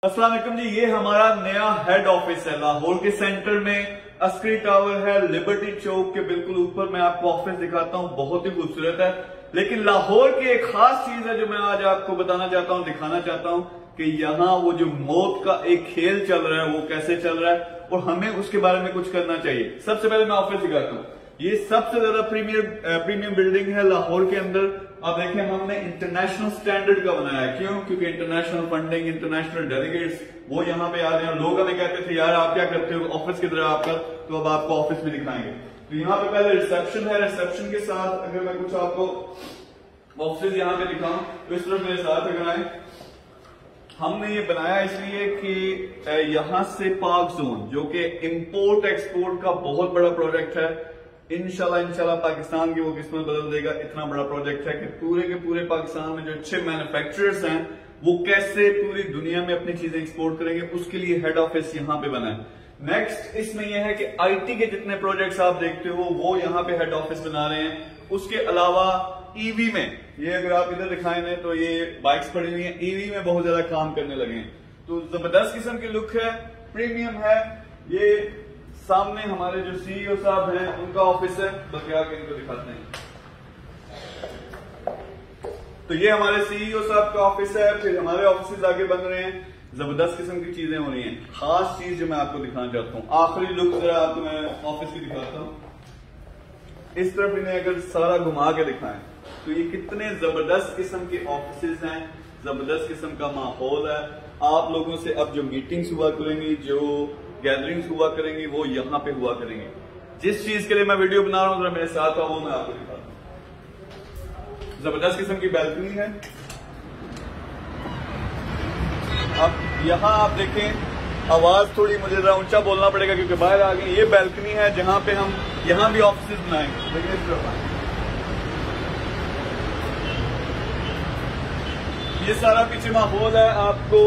अस्सलाम वालेकुम जी, ये हमारा नया हेड ऑफिस है लाहौर के सेंटर में। अस्करी टावर है, लिबर्टी चौक के बिल्कुल ऊपर। मैं आपको ऑफिस दिखाता हूँ, बहुत ही खूबसूरत है। लेकिन लाहौर की एक खास चीज है जो मैं आज आपको बताना चाहता हूँ, दिखाना चाहता हूँ कि यहाँ वो जो मौत का एक खेल चल रहा है वो कैसे चल रहा है और हमें उसके बारे में कुछ करना चाहिए। सबसे पहले मैं ऑफिस दिखाता हूँ। ये सबसे ज्यादा प्रीमियम बिल्डिंग है लाहौर के अंदर। आप देखें, हमने इंटरनेशनल स्टैंडर्ड का बनाया है। क्यों? क्योंकि इंटरनेशनल फंडिंग, इंटरनेशनल डेलीगेट्स वो यहाँ पे आ रहे हैं। लोग हमें कहते थे यार आप क्या करते हो ऑफिस की तरह आपका, तो अब आपको ऑफिस भी दिखाएंगे। तो यहाँ पे पहले रिसेप्शन है। रिसेप्शन के साथ अगर मैं कुछ आपको ऑफिस यहाँ पे दिखाऊं तो इस तरफ मेरे साथ अगर आए, हमने ये बनाया इसलिए कि यहां से पाक जोन जो कि इंपोर्ट एक्सपोर्ट का बहुत बड़ा प्रोजेक्ट है, इंशाल्लाह पाकिस्तान की वो किस्मत बदल देगा। इतना बड़ा प्रोजेक्ट है कि पूरे के पूरे पाकिस्तान में जो अच्छे मैन्युफैक्चरर्स हैं वो कैसे पूरी दुनिया में अपनी चीजें एक्सपोर्ट करेंगे, उसके लिए हेड ऑफिस यहाँ पे बना है। नेक्स्ट इसमें यह है कि आईटी के जितने प्रोजेक्ट्स आप देखते हो वो यहाँ पे हेड ऑफिस बना रहे हैं। उसके अलावा ईवी में, ये अगर आप इधर दिखाएं ना तो ये बाइक्स पड़ी हुई हैं, ईवी में बहुत ज्यादा काम करने लगे हैं। तो जबरदस्त किस्म की लुक है, प्रीमियम है। ये सामने हमारे जो सीईओ साहब हैं उनका ऑफिस है, बल्कि आगे इनको दिखाते हैं। तो ये हमारे सीईओ साहब का ऑफिस है। फिर हमारे ऑफिस आगे बन रहे हैं, जबरदस्त किस्म की चीजें हो रही हैं। खास चीज जो मैं आपको दिखाना चाहता हूँ, आखिरी लुक जरा आपको मैं ऑफिस की दिखाता हूँ। इस तरफ इन्हें अगर सारा घुमा के दिखाएं तो ये कितने जबरदस्त किस्म के ऑफिस हैं, जबरदस्त किस्म का माहौल है। आप लोगों से अब जो मीटिंग्स हुआ करेंगी, जो गैदरिंग्स हुआ करेंगी, वो यहाँ पे हुआ करेंगे। जिस चीज के लिए मैं वीडियो बना रहा हूँ जरा मेरे साथ आओ, वो मैं आपको दिखाता हूँ। जबरदस्त किस्म की बैल्कनी है। अब यहाँ आप देखें, आवाज थोड़ी मुझे जरा ऊंचा बोलना पड़ेगा क्योंकि बाहर आ गई। ये बैल्कनी है जहां पे हम यहाँ भी ऑफिस बनाएंगे। लेकिन इस तरफ ये सारा पीछे माहौल है। आपको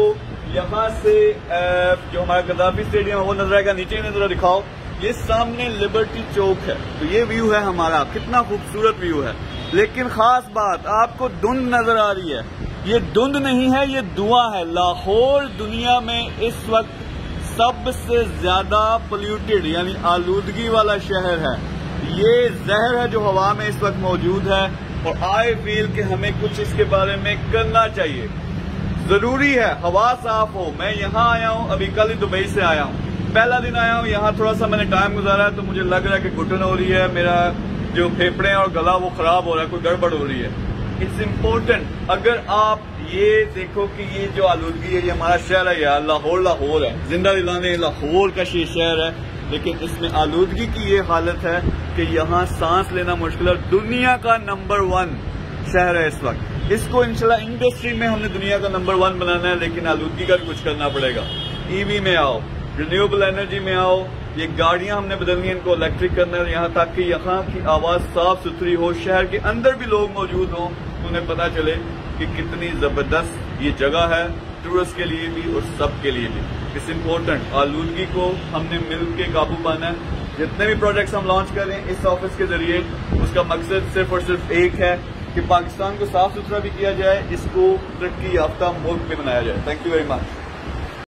यहाँ से जो हमारा गद्दाफी स्टेडियम है वो नजर आएगा। नीचे में जरा दिखाओ, ये सामने लिबर्टी चौक है। तो ये व्यू है हमारा, कितना खूबसूरत व्यू है। लेकिन खास बात, आपको धुंध नजर आ रही है, ये धुंध नहीं है, ये धुआं है। लाहौर दुनिया में इस वक्त सबसे ज्यादा पोल्यूटेड यानी आलूदगी वाला शहर है। ये जहर है जो हवा में इस वक्त मौजूद है और आई फील कि हमें कुछ इसके बारे में करना चाहिए। जरूरी है हवा साफ हो। मैं यहाँ आया हूँ, अभी कल ही दुबई से आया हूँ, पहला दिन आया हूँ यहाँ। थोड़ा सा मैंने टाइम गुजारा है तो मुझे लग रहा है कि घुटन हो रही है, मेरा जो फेफड़े और गला वो खराब हो रहा है, कोई गड़बड़ हो रही है। It's important. अगर आप ये देखो कि ये जो आलूदगी है, ये हमारा शहर है यार, लाहौर है, जिंदा दिलाने लाहौर का शहर है, लेकिन इसमें आलूदगी की ये हालत है कि यहाँ सांस लेना मुश्किल है। दुनिया का नंबर 1 शहर है इस वक्त। इसको इंशाल्लाह इंडस्ट्री में हमने दुनिया का नंबर 1 बनाना है, लेकिन आलूदगी का भी कुछ करना पड़ेगा। ईवी में आओ, रिन्यूएबल एनर्जी में आओ, ये गाड़ियां हमने बदलनी है, इनको इलेक्ट्रिक करना है, यहाँ तक कि यहाँ की आवाज साफ सुथरी हो, शहर के अंदर भी लोग मौजूद हों, उन्हें पता चले कि कितनी जबरदस्त ये जगह है, टूरिस्ट के लिए भी और सबके लिए भी। It's important. आलूदगी को हमने मिल के काबू पाना है। जितने भी प्रोजेक्ट्स हम लॉन्च कर रहे हैं इस ऑफिस के जरिए, उसका मकसद सिर्फ और सिर्फ एक है कि पाकिस्तान को साफ सुथरा भी किया जाए, इसको तरक्की याफ्ता मुल्क में बनाया जाए। Thank you very much.